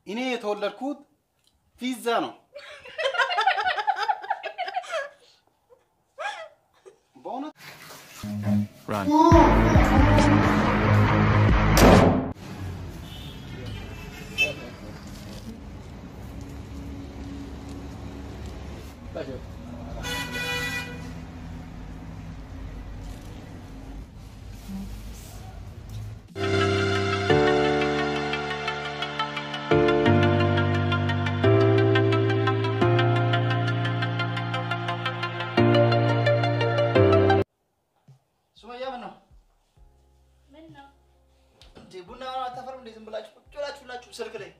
እኔ የተወለድኩት ፒዛ ነው በእውነት Run. ስልክ ላይ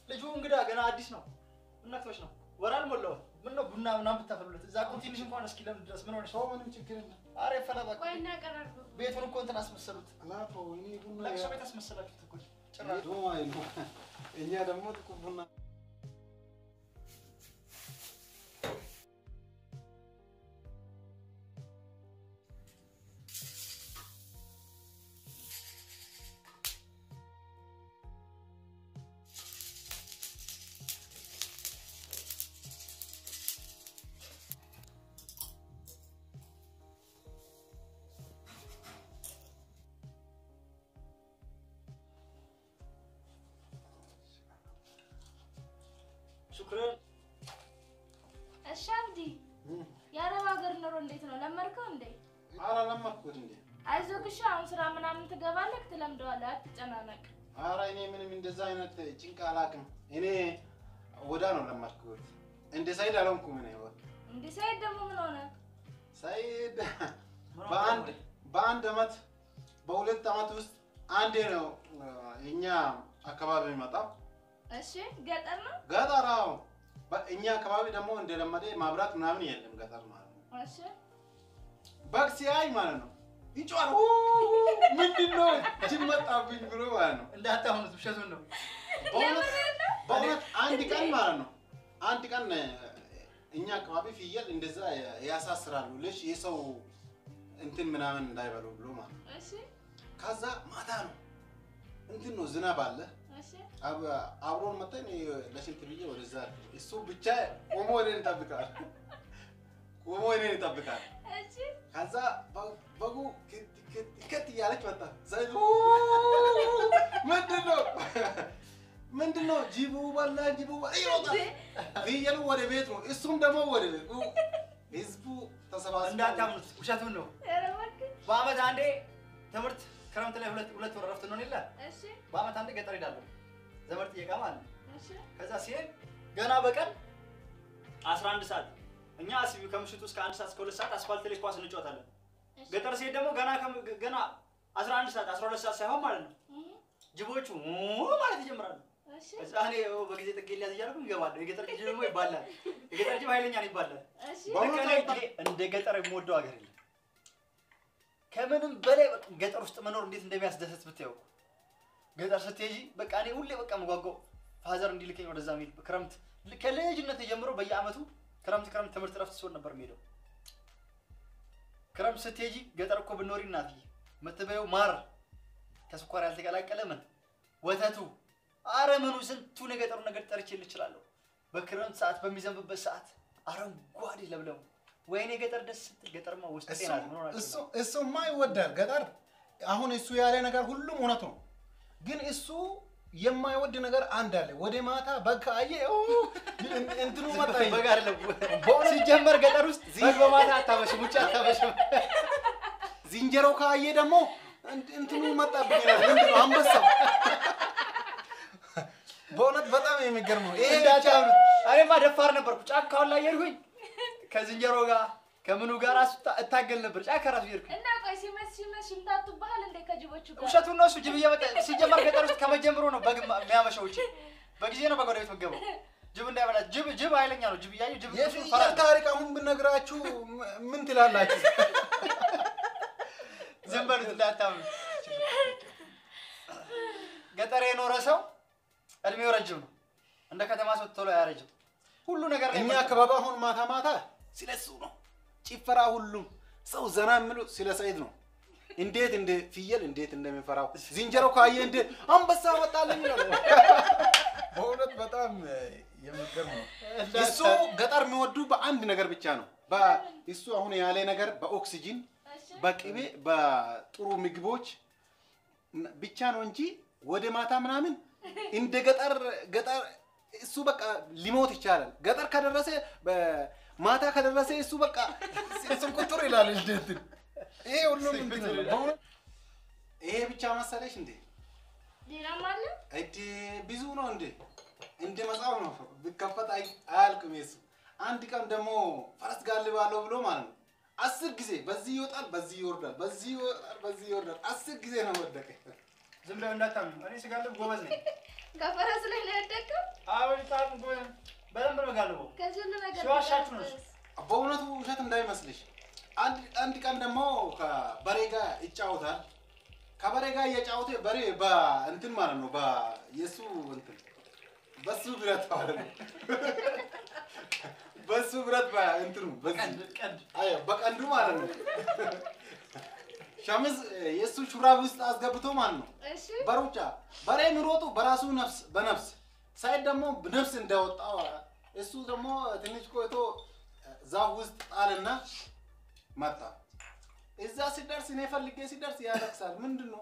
ልጁ እንግዳ ገና አዲስ ነው እናክቶሽ ነው ወራል ሞላው ምን ነው ቡና ምናምን ብታፈሉለት እዛ ኮንቲኒሽ እንኳን እስኪ ለምን ድረስ ምን ሆነሽ? ምንም ችግር የለም። አሬ ፈላባክ ቆይና ቀራርኩ ቤቱን እኮ እንትን አስመሰሉት። አላቶ እኔ ቡና ለቅሶ ቤት አስመሰላችሁት እኮ ጭራሽ ዶማ ነው እኛ ደግሞ ቡና شكرا الشامدي يا رب اقدر نور እንዴት ነው ለመርከው እንዴ አራ ለመርኩት እንዴ አይዞክሽ አሁን ስራ ምናምን ትገባለህ ትለምደዋለህ አትጨናነቅ አራ እኔ ምንም እንደዛ አይነት ጭንቃ አላቅም እኔ ወዳ ነው ለመርኩት እንደ ሳይድ አልሆንኩም እኔ እንዴ ሳይድ ደግሞ ምን ሆነ ሳይድ በአንድ አመት በሁለት አመት ውስጥ አንዴ ነው እኛ አካባቢ መጣው እሺ ገጠር ነው ገጠራው እኛ አካባቢ ደግሞ እንደለመደ ማብራት ምናምን የለም ገጠር ማለት ነው እሺ ባክሲያይ ማለት ነው ይጫው ምንድነው ጅመጣብኝ ብሎ ማለት ነው እንዳታውኑት ብሸቱን ነው በእውነት አንድ ቀን ማለት ነው አንድ ቀን እኛ አካባቢ ፍየል እንደዛ ያሳስራሉ ልጅ የሰው እንትን ምናምን እንዳይበሉ ብሎ ማለት ነው እሺ ከዛ ማታ ነው እንትን ነው ዝናብ አለ አብሮን መጣን ለሽንት ብዬ ወደዛ እሱ ብቻ ቆሞ ወደን ተብቃል ቆሞ ወደን ተብቃል እሺ ከዛ በጉ ከት ያለች መጣ ዘይሉ ምንድነው ጂቡ ባላ ጂቡ ይወጣ ፍየሉ ወደ ቤት ነው እሱም ደግሞ ወደ ቤት ህዝቡ ተሰባስበው እንዳታምኑት ብሸቱን ነው ያረባክ በአመት አንዴ ትምህርት ክረምት ላይ ሁለት ወር ረፍት ነው አይደል እሺ በአመት አንዴ ገጠር ይዳሉ ዘመርት እየቃማ አለ እሺ ከዛ ሲሄድ ገና በቀን 11 ሰዓት እኛ አስቢ ከምሽቱ እስከ 1 ሰዓት እስከ 2 ሰዓት አስፋልት ላይ ኳስ እንጫወታለን ገጠር ሲሄድ ደግሞ ገና 11 ሰዓት 12 ሰዓት ሳይሆን ማለት ነው ጅቦቹ ማለት ይጀምራሉ እሺ ከዛ እኔ በጊዜ ጥግ ሊያዝ ይያልኩኝ ይገባል የገጠር ጅብ ደግሞ ይባላል የገጠር ጅብ ኃይለኛ ነው ይባላል እሺ እንደ ገጠር የምወደው ሀገር የለም ከምንም በላይ ገጠር ውስጥ መኖር እንዴት እንደሚያስደስት ብታየው ገጠር ስትሄጂ በቃ እኔ ሁሌ በቃ መጓጓው ፋዘር እንዲልከኝ ወደዛ ሜል ክረምት ከልጅነት ጀምሮ በየአመቱ ክረምት ትምህርት ረፍት ሲሆን ነበር የሚሄደው ክረምት ስትሄጂ ገጠር እኮ ብኖሪ እናትዬ መተበየው ማር ከስኳር ያልተቀላቀለ ምን ወተቱ አረመኑ ስንቱ ነገጠሩ ነገር ጠርቼልህ እችላለሁ በክረምት ሰዓት በሚዘንብበት ሰዓት አረንጓዴ ለብለው ወይኔ ገጠር ደስ ስትል ገጠርማ ውስጥ ጤና ነው እሱማ ይወዳል ገጠር አሁን እሱ ያለ ነገር ሁሉም እውነት ነው ግን እሱ የማይወድ ነገር አንድ አለ ወደ ማታ በቃ አየ እንትኑ መጣ በጋ አይደለም ሲጀመር ገጠር ውስጥ ዚህ በማታ አታበሽ ሙጫ አታበሽ ዝንጀሮ ካየ ደግሞ እንትኑ መጣብኝ ምንድነው አንበሳው በእውነት በጣም የሚገርመው ይሄ ዳቻው እኔማ ደፋር ነበርኩ ጫካው ላይ የርኩኝ ከዝንጀሮ ጋር ከምኑ ጋር እታገል ነበር ጫካ ራሱ የርኩኝ እና ቆይ ሲመሽ እንታጡብሃል እንደ ከጅቦቹ ጋር ውሸቱን ነው እሱ ጅብ እየመጣ ሲጀመር ገጠር ውስጥ ከመጀመሩ ነው በግ የሚያመሸው እቺ በጊዜ ነው በጎዳይት መገበው ጅብ እንዳይበላ ጅብ ኃይለኛ ነው ጅብ ያዩ ጅብ ፈራ ታሪክ አሁን ብነግራችሁ ምን ትላላችሁ ዘንበሉት እንዳታም ገጠር የኖረ ሰው እድሜው ረጅም ነው እንደ ከተማ ሰው ቶሎ ያረጅም ሁሉ ነገር እኛ አካባቢ አሁን ማታ ስለሱ ነው ጭፈራ ሁሉም ሰው ዘና የሚለው ስለ ሰይድ ነው እንዴት እንደ ፍየል እንዴት እንደሚፈራው ዝንጀሮ ካየ እንደ አንበሳ ወጣልኝ ነው በእውነት በጣም የሚገርም ነው። እሱ ገጠር የሚወዱ በአንድ ነገር ብቻ ነው። እሱ አሁን ያለ ነገር በኦክሲጅን በቅቤ በጥሩ ምግቦች ብቻ ነው እንጂ ወደ ማታ ምናምን እንደ ገጠር እሱ በቃ ሊሞት ይቻላል። ገጠር ከደረሰ ማታ ከደረሰ እሱ በቃ እሱን ቁጥር ይላል እንዴት ይሄ ሁሉም እንዴት ነው? ይሄ ብቻ መሰለሽ እንዴ? ሌላም አለ አይዲ ብዙ ነው እንደ መጻፍ ነው ቢከፈት አያልቅም። እሱ አንድ ቀን ደግሞ ፈረስ ጋልባለሁ ብሎ ማለት ነው 10 ጊዜ በዚህ ይወጣል በዚህ ይወርዳል በዚህ ይወጣል በዚህ ይወርዳል 10 ጊዜ ነው ወደቀ። ዝም ብለው እንዳታምኑ እኔ ስጋልብ ጎበዝ ነኝ። ከፈረስ ላይ ነው ያደቀው? አዎ ታም ጎበዝ በደንብ ነው ጋልበው። ከዚህ ሁሉ ነገር ሲዋሻችሁ ነው። በእውነቱ ውሸት እንዳይመስልሽ። አንድ ቀን ደግሞ ከበሬ ጋር ይጫወታል። ከበሬ ጋር እየጫወተ በሬ በእንትን ማለት ነው በየሱ እንትን በሱ ብረት ማለት ነው በሱ ብረት በእንትኑ በቀንዱ ማለት ነው ሸሚዝ የሱ ሹራብ ውስጥ አስገብቶ ማለት ነው። እሺ በሩጫ በሬ የሚሮጡ በራሱ ነፍስ በነፍስ ሳይድ ደግሞ ነፍስ እንዳወጣው እሱ ደግሞ ትንሽ ቆይቶ ዛፍ ውስጥ ጣልና መጣ። እዛ ሲደርስ እኔ ፈልጌ ሲደርስ ያለቅሳል። ምንድነው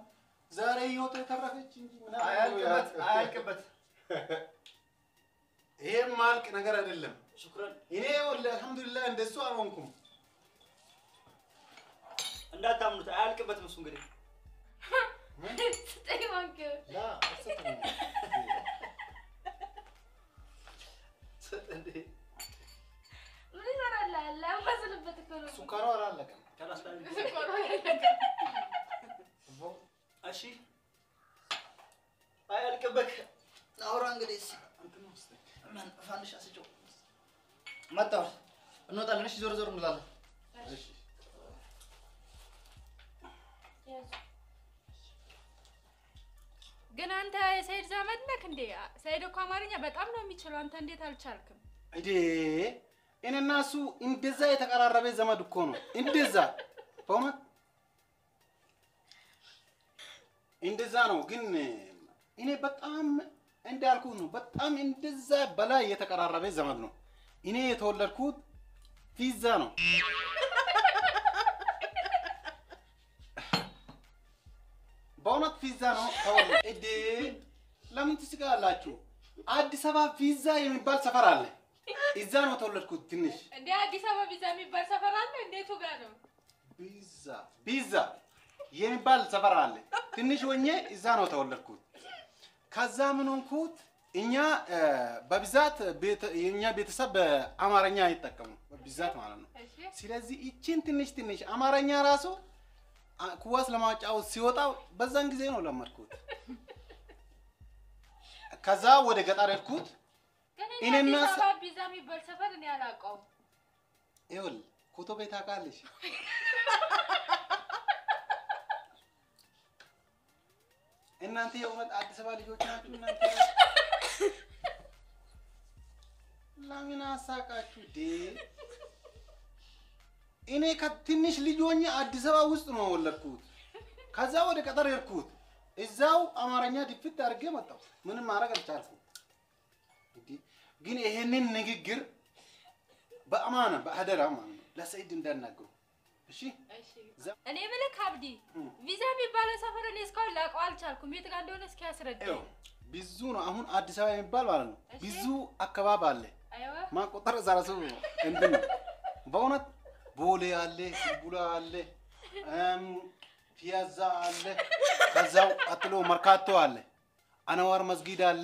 ዛሬ ህይወት ተረፈች እንጂ ምናምን አያልቅበት ይሄ ማልቅ ነገር አይደለም። ሽኩራን እኔ ወላሂ አልহামዱሊላህ እንደሱ አልሆንኩም። እንዳታምኑት አያልቅበትም እሱ እንግዲህ ስጠኝ ማንከ ላ አሰጥኝ ሰጠንዴ ምን ይሰራል? ለማዘልበት እኮ ነው። ሱካሩ አላለቀም። ካላስታን ስኳሩ እሺ አያልቅበት አውራ እንግዲህ እንትን ነው እስቲ ማን ፋንዲሽ አስጨው መጣው እንወጣለን። እሺ ዞር ዞር እንላለን። እሺ ግን አንተ ሰይድ ዘመድ ነህ እንዴ? ሰይድ እኮ አማርኛ በጣም ነው የሚችለው። አንተ እንዴት አልቻልክም? እንዴ እኔና እሱ እንደዛ የተቀራረበ ዘመድ እኮ ነው። እንደዛ በእውነት እንደዛ ነው። ግን እኔ በጣም እንዳልኩት ነው። በጣም እንደዛ በላይ የተቀራረበ ዘመድ ነው። እኔ የተወለድኩት ፊዛ ነው። በእውነት ፊዛ ነው ተወለድኩት። እዴ ለምን ትስቃላችሁ? አዲስ አበባ ፊዛ የሚባል ሰፈር አለ። እዛ ነው ተወለድኩት። ትንሽ እንዴ አዲስ አበባ ቪዛ የሚባል ሰፈር አለ? እንዴቱ ጋር ነው? ቢዛ የሚባል ሰፈር አለ። ትንሽ ሆኜ እዛ ነው ተወለድኩት። ከዛ ምን ሆንኩት? እኛ በብዛት የኛ ቤተሰብ አማርኛ አይጠቀሙ በብዛት ማለት ነው። ስለዚህ እቺን ትንሽ አማርኛ ራሱ ኩዋስ ለማጫወት ሲወጣው በዛን ጊዜ ነው ለመድኩት። ከዛ ወደ ገጠር ሄድኩት። እኔና ሰባ ቪዛ የሚባል ሰፈር እኔ አላውቀውም። ይኸውል ኮቶ ቤት አውቃለሽ? እናንተ የእውነት አዲስ አበባ ልጆች ናችሁ እናንተ? ለምን አሳቃችሁ ዴ? እኔ ከትንሽ ልጅ ሆኜ አዲስ አበባ ውስጥ ነው ወለድኩት። ከዛ ወደ ገጠር ሄድኩት። እዛው አማርኛ ድፍት አድርጌ መጣሁ። ምንም ማድረግ አልቻልኩም። ግን ይሄንን ንግግር በአማና በአደራ ማለት ነው ለሰይድ እንዳናገሩ። እሺ እኔ ምልክ አብዲ ቪዛ የሚባለው ሰፈር እኔ እስካሁን ላውቀው አልቻልኩም። የት ጋር እንደሆነ እስኪ ያስረዳኝ። ብዙ ነው አሁን አዲስ አበባ የሚባል ማለት ነው። ብዙ አካባቢ አለ። አይዋ ማቆጠር ዘራሱ እንትን በእውነት ቦሌ አለ፣ ቡላ አለ፣ ፒያዛ አለ፣ ከዛው ቀጥሎ መርካቶ አለ፣ አንዋር መስጊድ አለ።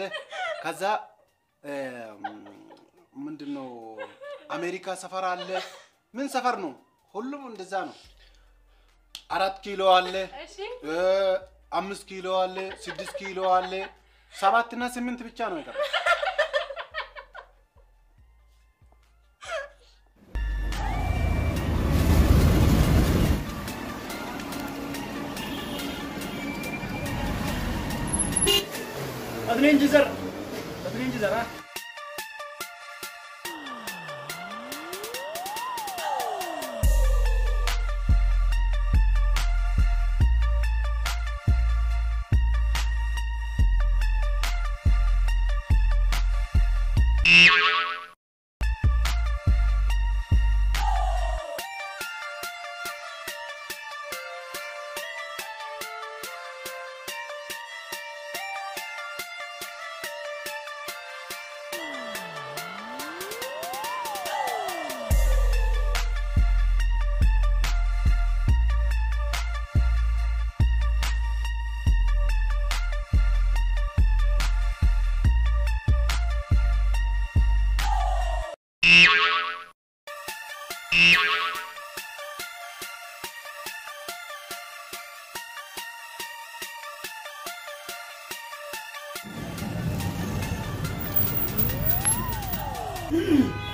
ከዛ ምንድነው አሜሪካ ሰፈር አለ። ምን ሰፈር ነው? ሁሉም እንደዛ ነው። 4 ኪሎ አለ፣ 5 ኪሎ አለ፣ 6 ኪሎ አለ። 7 እና 8 ብቻ ነው የቀረው። አድኔንጂ ዘር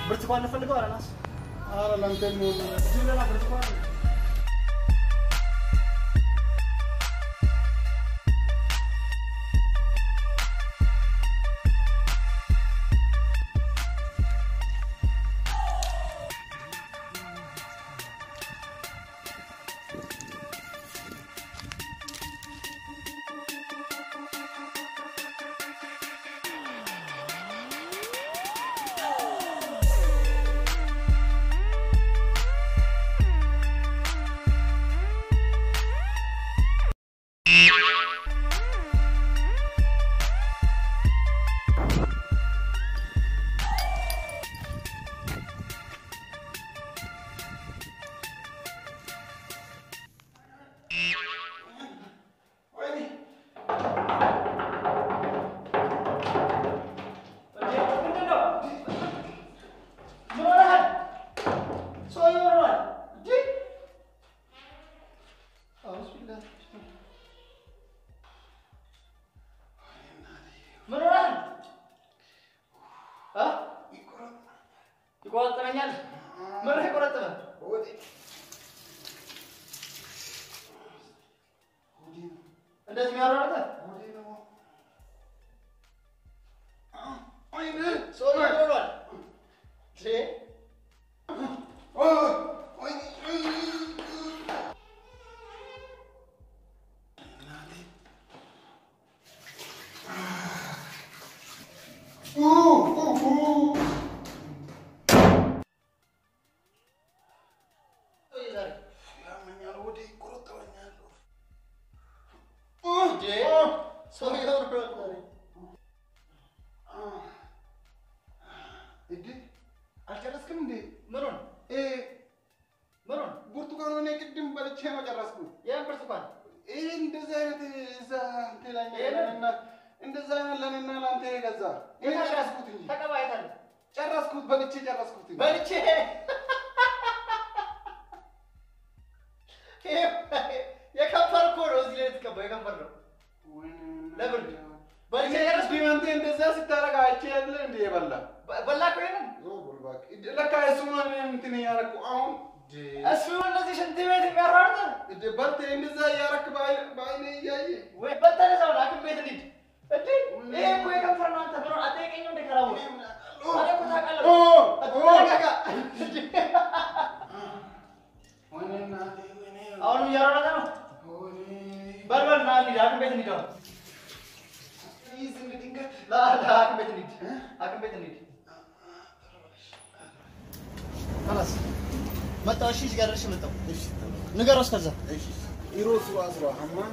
ብርቱካን ፈልገው አላናስ ኧረ ለአንተ የሚሆን ጅብለና ብርቱካን ይቆረጥመኛል ምንህ ይቆረጥመ እንደዚህ የሚያሯሩጠ ሰው ይሮሯል አልጨረስክም እንዴ? ምኑን ብርቱካን ሆነ ቅድም በልቼ ነው ጨረስኩት። ያን ብርቱካን ይሄ እንደዚህ አይነት እዛ እንትን ላይ ለኔና እንደዛ አይነት ለኔና ለአንተ የገዛ ይሄ ጨረስኩት እንጂ ተቀባይታል ጨረስኩት በልቼ ጨረስኩት እንጂ በልቼ የከንፈር እኮ ነው እዚህ ላይ የተቀባው የከንፈር ነው ለብርድ በልቼ ጨረስኩት። ቢመንቴ እንደዛ ስታረጋ አይቼ አይደለ እንዴ የበላ በላ እኮ ይሄንን ለካ እሱ ነው እንትን እያደረኩ አሁን እሱ እንደዚህ ሽንት ቤት የሚያሯሩጥ በልቴ እንደዛ እያደረክ በአይኔ እያየ ወይ በተነሳው ሐኪም ቤት እንሂድ እንዴ ይሄ እኮ የከንፈር ነው። አንተ ብሎ አጠይቀኝ እንደ ከራው አለ እኮ ታውቃለህ አትረጋጋ ወይኔና አሁንም እያሯሯጠ ነው። በልበል ና እንሂድ ሐኪም ቤት እንሂድ። ይዝን ድንገት ሐኪም ቤት እንሂድ ሐኪም ቤት እንሂድ خلاص መጣው። እሺ እዚህ ጋር ደርሼ መጣሁ። እሺ ንገረው እስከዛ እሺ ኢሮ ሱራ ሐማም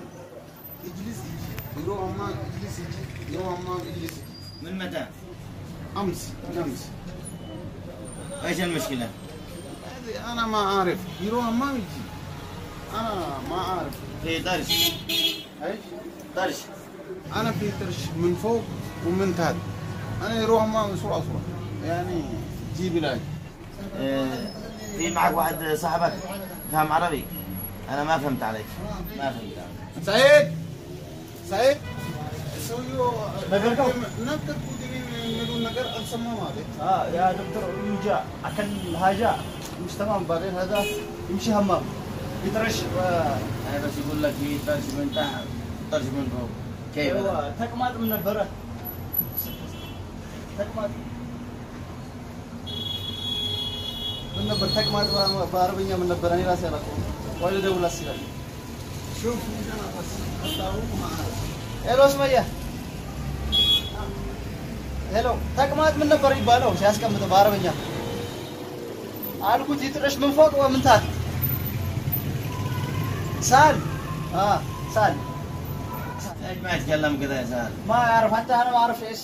اجلس ኢሮ ሐማም اجلس ኢሮ ሐማም اجلس من متى؟ امس ايش المشكلة؟ انا ما اعرف ኢሮ ሐማም يجي انا ما اعرف في طرش ايش طرش انا في طرش من فوق ومن تحت انا ኢሮ ሐማም سرعة يعني جيب لي في معك واحد صاحبك فهم عربي؟ أنا ما فهمت عليك ما فهمت عليك. سعيد سويو نقدر نقول نقدر أسمع ماذا؟ يا دكتور يوجع أكل هاجع مش تمام بعدين هذا يمشي همام يترش أنا بس يقول لك في طرش من تحت طرش من فوق كيف؟ تقمات من البرة تقمات من نبر تقمات بعربية من نبر أنا راسي لكم ولا دولة سيرة شوف أنا بس أتعرف ما أعرف إيه لو سمية ሄሎ ተቅማጥ ምን ነበር ይባለው ሲያስቀምጥ በአረበኛ አልኩት ይጥረሽ ምን ፎቅ ወምን ታህት سال سال ايش ما يتكلم كذا يا سال ما اعرف حتى انا ما اعرف ايش